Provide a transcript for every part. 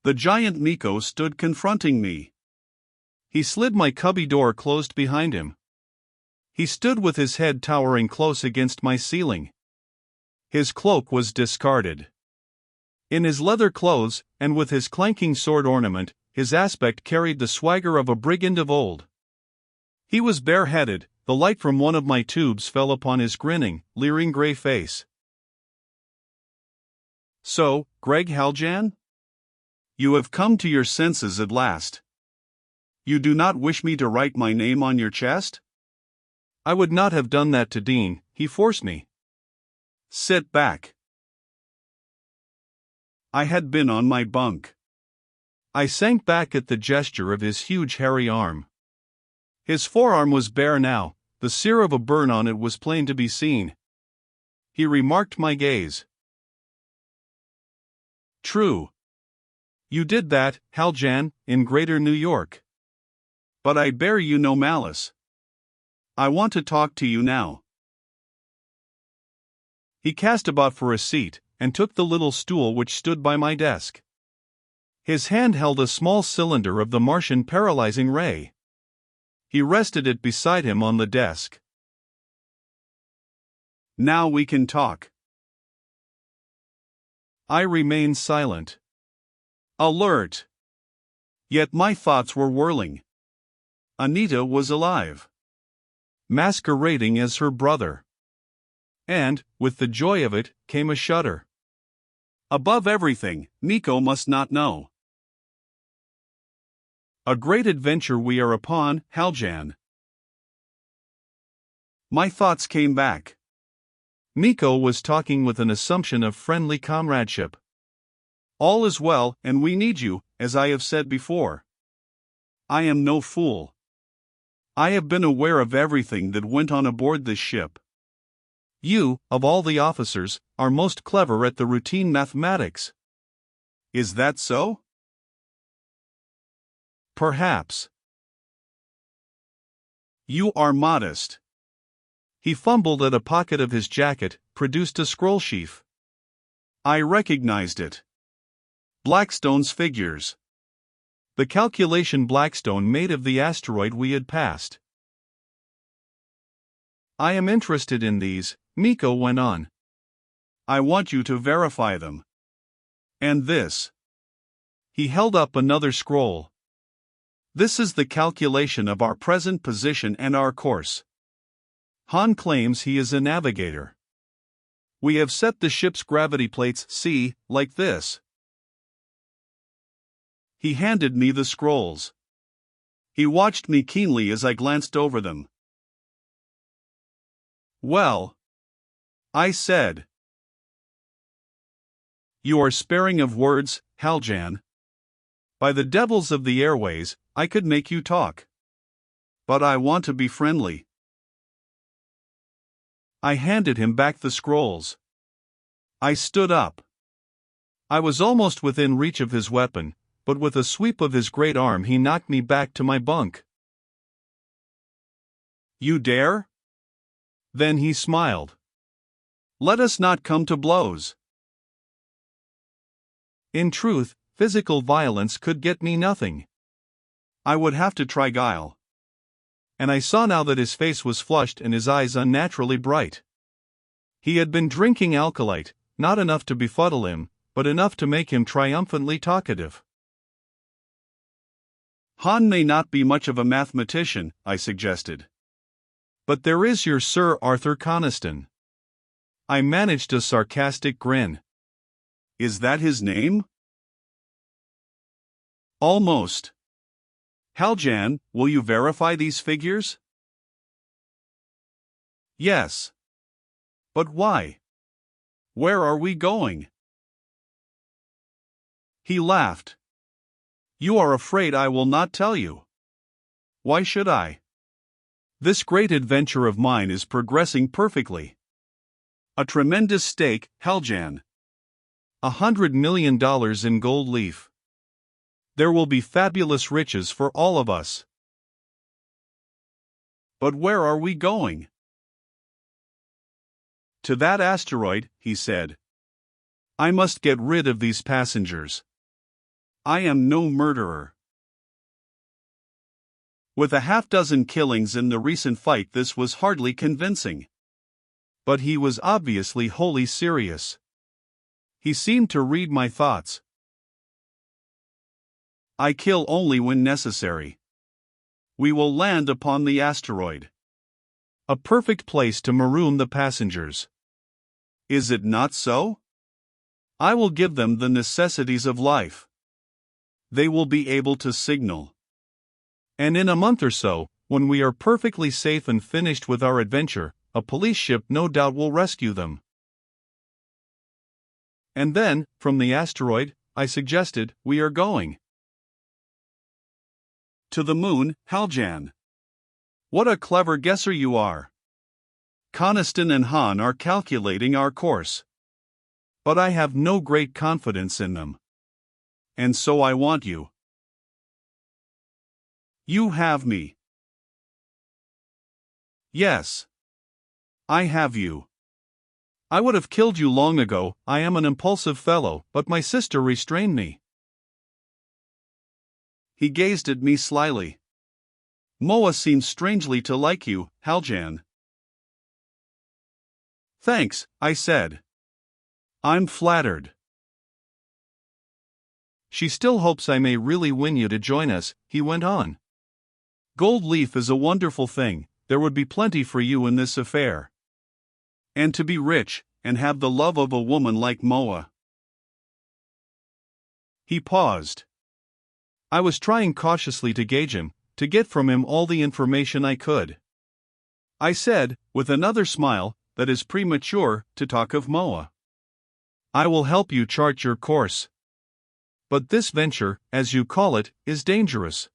The giant Nico stood confronting me. He slid my cubby door closed behind him. He stood with his head towering close against my ceiling. His cloak was discarded. In his leather clothes, and with his clanking sword ornament, his aspect carried the swagger of a brigand of old. He was bareheaded. The light from one of my tubes fell upon his grinning, leering gray face. "So, Greg Haljan? You have come to your senses at last. You do not wish me to write my name on your chest?" I would not have done that to Dean, he forced me. "Sit back." I had been on my bunk. I sank back at the gesture of his huge hairy arm. His forearm was bare now, the sear of a burn on it was plain to be seen. He remarked my gaze. "True. You did that, Haljan, in Greater New York. But I bear you no malice. I want to talk to you now." He cast about for a seat, and took the little stool which stood by my desk. His hand held a small cylinder of the Martian paralyzing ray. He rested it beside him on the desk. "Now we can talk." I remained silent. Alert. Yet my thoughts were whirling. Anita was alive. Masquerading as her brother. And, with the joy of it, came a shudder. Above everything, Nico must not know. A great adventure we are upon, Haljan. My thoughts came back. Nico was talking with an assumption of friendly comradeship. All is well, and we need you, as I have said before. I am no fool. I have been aware of everything that went on aboard this ship. You, of all the officers, are most clever at the routine mathematics. Is that so? Perhaps. You are modest. He fumbled at a pocket of his jacket, produced a scroll sheaf. I recognized it. Blackstone's figures. The calculation Blackstone made of the asteroid we had passed. I am interested in these, Nico went on. I want you to verify them. And this. He held up another scroll. This is the calculation of our present position and our course. Han claims he is a navigator. We have set the ship's gravity plates, see, like this. He handed me the scrolls. He watched me keenly as I glanced over them. Well, I said. You are sparing of words, Haljan. By the devils of the airways, I could make you talk. But I want to be friendly. I handed him back the scrolls. I stood up. I was almost within reach of his weapon, but with a sweep of his great arm he knocked me back to my bunk. You dare? Then he smiled. Let us not come to blows. In truth, physical violence could get me nothing. I would have to try guile. And I saw now that his face was flushed and his eyes unnaturally bright. He had been drinking alkalite, not enough to befuddle him, but enough to make him triumphantly talkative. Han may not be much of a mathematician, I suggested. But there is your Sir Arthur Coniston. I managed a sarcastic grin. Is that his name? Almost. Haljan, will you verify these figures? Yes. But why? Where are we going? He laughed. You are afraid I will not tell you. Why should I? This great adventure of mine is progressing perfectly. A tremendous stake, Haljan. $100 million in gold leaf. There will be fabulous riches for all of us. But where are we going? To that asteroid, he said. I must get rid of these passengers. I am no murderer. With a half-dozen killings in the recent fight, this was hardly convincing. But he was obviously wholly serious. He seemed to read my thoughts. I kill only when necessary. We will land upon the asteroid. A perfect place to maroon the passengers. Is it not so? I will give them the necessities of life. They will be able to signal. And in a month or so, when we are perfectly safe and finished with our adventure, a police ship no doubt will rescue them. And then, from the asteroid, I suggested, we are going to the moon, Haljan. What a clever guesser you are. Coniston and Hahn are calculating our course. But I have no great confidence in them. And so I want you. You have me. Yes. I have you. I would have killed you long ago. I am an impulsive fellow, but my sister restrained me. He gazed at me slyly. Moa seems strangely to like you, Haljan. Thanks, I said. I'm flattered. She still hopes I may really win you to join us, he went on. Gold leaf is a wonderful thing, there would be plenty for you in this affair. And to be rich, and have the love of a woman like Moa. He paused. I was trying cautiously to gauge him, to get from him all the information I could. I said, with another smile, that is premature to talk of Moa. I will help you chart your course. But this venture, as you call it, is dangerous.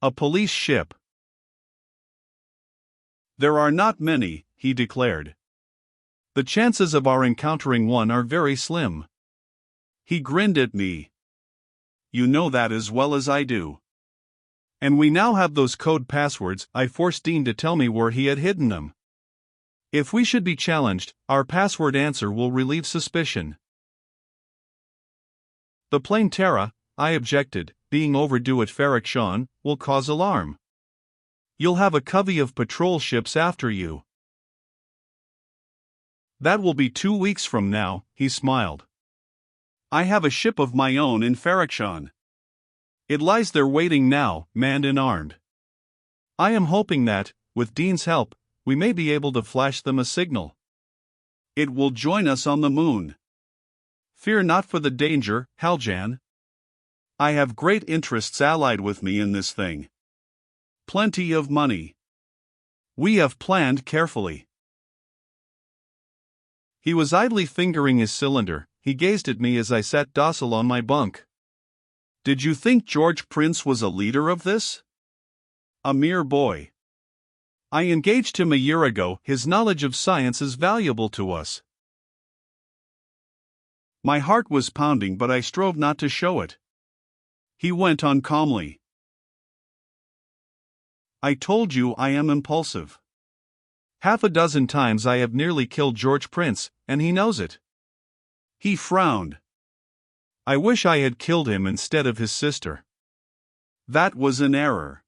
A police ship. There are not many, he declared. The chances of our encountering one are very slim. He grinned at me. You know that as well as I do. And we now have those code passwords. I forced Dean to tell me where he had hidden them. If we should be challenged, our password answer will relieve suspicion. The plane Terra, I objected, being overdue at Ferrok-Shahn, will cause alarm. You'll have a covey of patrol ships after you. That will be 2 weeks from now, he smiled. I have a ship of my own in Ferrok-Shahn. It lies there waiting now, manned and armed. I am hoping that, with Dean's help, we may be able to flash them a signal. It will join us on the moon. Fear not for the danger, Haljan. I have great interests allied with me in this thing. Plenty of money. We have planned carefully. He was idly fingering his cylinder. He gazed at me as I sat docile on my bunk. Did you think George Prince was a leader of this? A mere boy. I engaged him a year ago. His knowledge of science is valuable to us. My heart was pounding, but I strove not to show it. He went on calmly. I told you I am impulsive. Half a dozen times I have nearly killed George Prince, and he knows it. He frowned. I wish I had killed him instead of his sister. That was an error.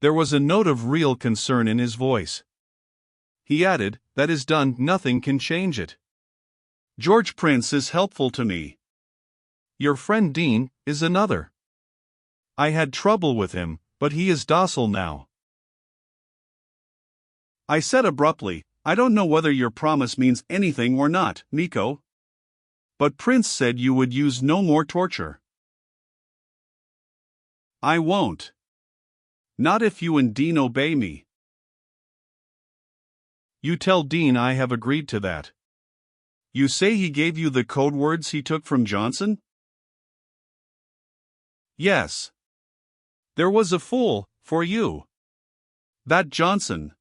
There was a note of real concern in his voice. He added, that is done, nothing can change it. George Prince is helpful to me. Your friend Dean is another. I had trouble with him, but he is docile now. I said abruptly, I don't know whether your promise means anything or not, Nico. But Prince said you would use no more torture. I won't. Not if you and Dean obey me. You tell Dean I have agreed to that. You say he gave you the code words he took from Johnson? Yes. There was a fool, for you. That Johnson.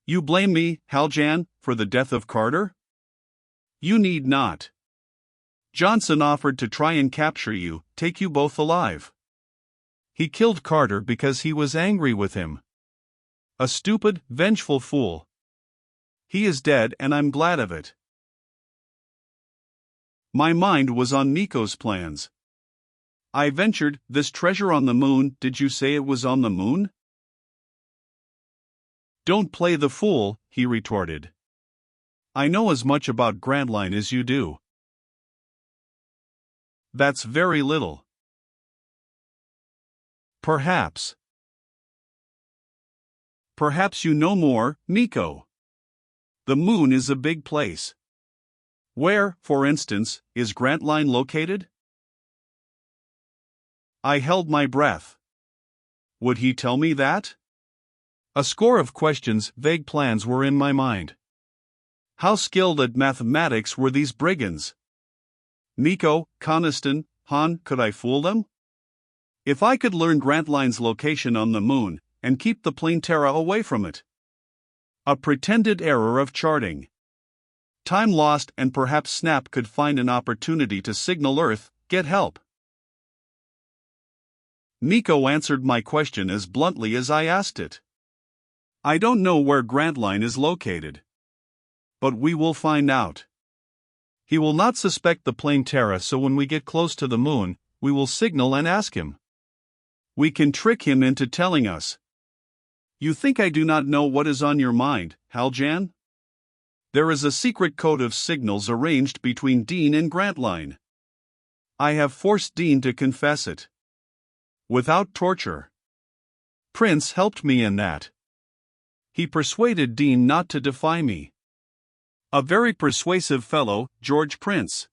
You blame me, Haljan, for the death of Carter? You need not. Johnson offered to try and capture you, take you both alive. He killed Carter because he was angry with him. A stupid, vengeful fool. He is dead and I'm glad of it. My mind was on Nico's plans. I ventured, "This treasure on the moon, did you say it was on the moon?" "Don't play the fool," he retorted. "I know as much about Grantline as you do." "That's very little." "Perhaps. Perhaps you know more, Nico. The moon is a big place. Where, for instance, is Grantline located?" I held my breath. Would he tell me that? A score of questions, vague plans were in my mind. How skilled at mathematics were these brigands? Nico, Coniston, Han, could I fool them? If I could learn Grantline's location on the moon, and keep the Planetara away from it. A pretended error of charting. Time lost, and perhaps Snap could find an opportunity to signal Earth, "Get help." Nico answered my question as bluntly as I asked it. "I don't know where Grantline is located. But we will find out. He will not suspect the Planetara, so when we get close to the moon, we will signal and ask him. We can trick him into telling us." "You think I do not know what is on your mind, Haljan? There is a secret code of signals arranged between Dean and Grantline. I have forced Dean to confess it. Without torture. Prince helped me in that. He persuaded Dean not to defy me. A very persuasive fellow, George Prince.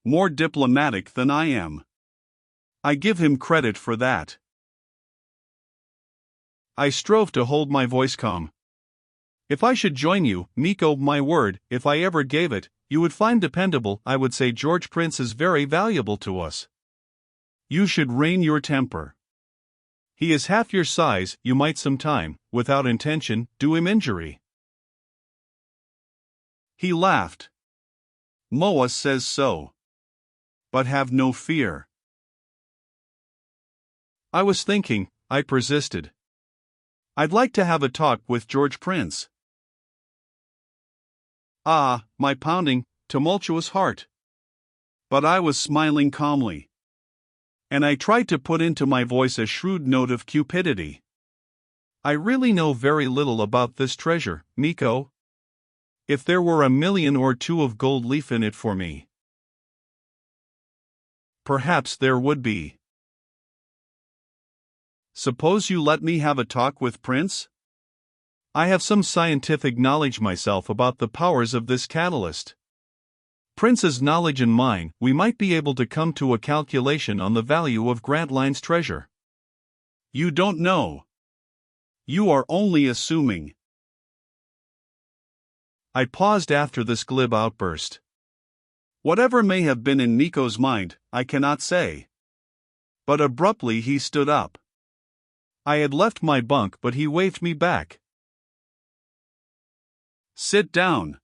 More diplomatic than I am. I give him credit for that." I strove to hold my voice calm. "If I should join you, Nico, my word, if I ever gave it, you would find dependable. I would say George Prince is very valuable to us. You should rein your temper. He is half your size, you might sometime, without intention, do him injury." He laughed. "Moa says so. But have no fear." I was thinking, I persisted. "I'd like to have a talk with George Prince." Ah, my pounding, tumultuous heart. But I was smiling calmly. And I tried to put into my voice a shrewd note of cupidity. "I really know very little about this treasure, Nico. If there were $1 million or $2 million of gold leaf in it for me." "Perhaps there would be." "Suppose you let me have a talk with Prince? I have some scientific knowledge myself about the powers of this catalyst. Prince's knowledge and mine, we might be able to come to a calculation on the value of Grantline's treasure." "You don't know. You are only assuming." I paused after this glib outburst. Whatever may have been in Nico's mind, I cannot say. But abruptly he stood up. I had left my bunk, but he waved me back. "Sit down.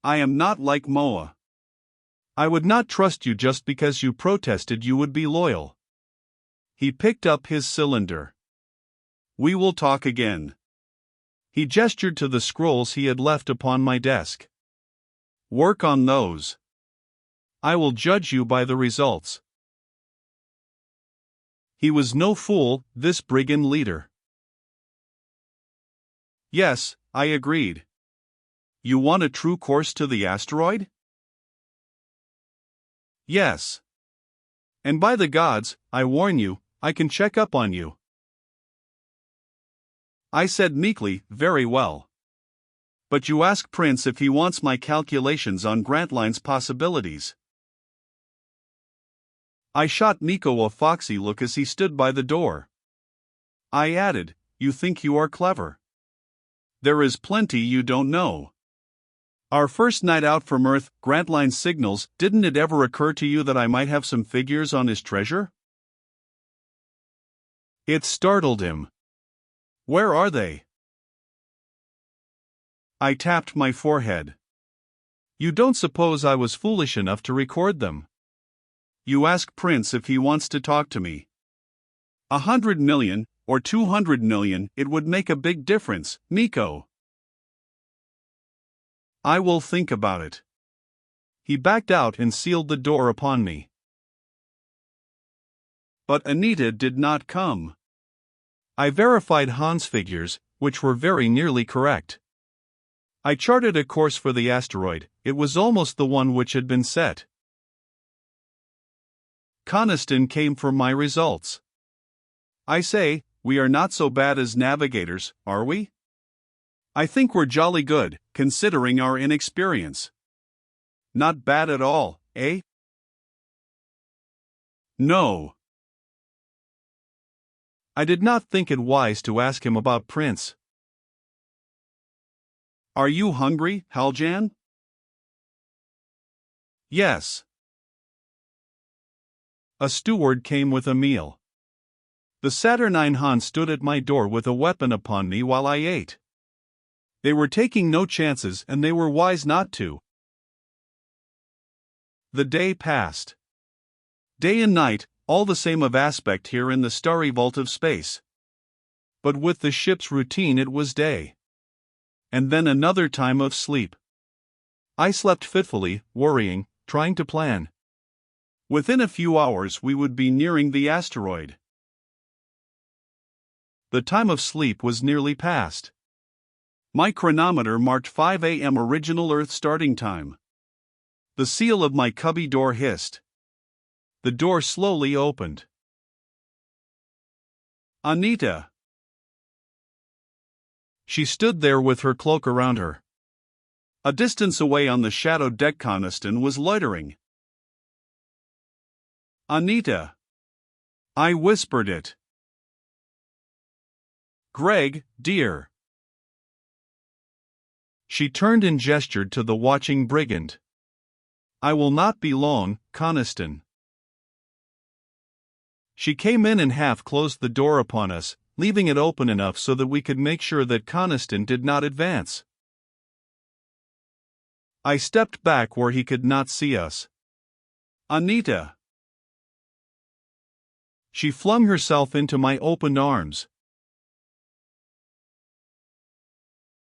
I am not like Moa. I would not trust you just because you protested you would be loyal." He picked up his cylinder. "We will talk again." He gestured to the scrolls he had left upon my desk. "Work on those. I will judge you by the results." He was no fool, this brigand leader. "Yes," I agreed. "You want a true course to the asteroid?" "Yes. And by the gods, I warn you, I can check up on you." I said meekly, "Very well. But you ask Prince if he wants my calculations on Grantline's possibilities." I shot Nico a foxy look as he stood by the door. I added, "You think you are clever. There is plenty you don't know. Our first night out from Earth, Grantline signals, didn't it ever occur to you that I might have some figures on his treasure?" It startled him. "Where are they?" I tapped my forehead. "You don't suppose I was foolish enough to record them? You ask Prince if he wants to talk to me. 100 million, or 200 million, it would make a big difference, Nico." "I will think about it." He backed out and sealed the door upon me. But Anita did not come. I verified Han's figures, which were very nearly correct. I charted a course for the asteroid. It was almost the one which had been set. Coniston came for my results. I say, we are not so bad as navigators, are we? I think we're jolly good, considering our inexperience. Not bad at all, eh? No. I did not think it wise to ask him about Prince. Are you hungry, Haljan? Yes. A steward came with a meal. The Saturnine Han stood at my door with a weapon upon me while I ate. They were taking no chances, and they were wise not to. The day passed. Day and night, all the same of aspect here in the starry vault of space. But with the ship's routine it was day. And then another time of sleep. I slept fitfully, worrying, trying to plan. Within a few hours we would be nearing the asteroid. The time of sleep was nearly past. My chronometer marked 5 a.m. original Earth starting time. The seal of my cubby door hissed. The door slowly opened. Anita. She stood there with her cloak around her. A distance away on the shadowed deck Coniston was loitering. Anita. I whispered it. Greg, dear. She turned and gestured to the watching brigand. I will not be long, Coniston. She came in and half closed the door upon us, leaving it open enough so that we could make sure that Coniston did not advance. I stepped back where he could not see us. Anita. She flung herself into my opened arms.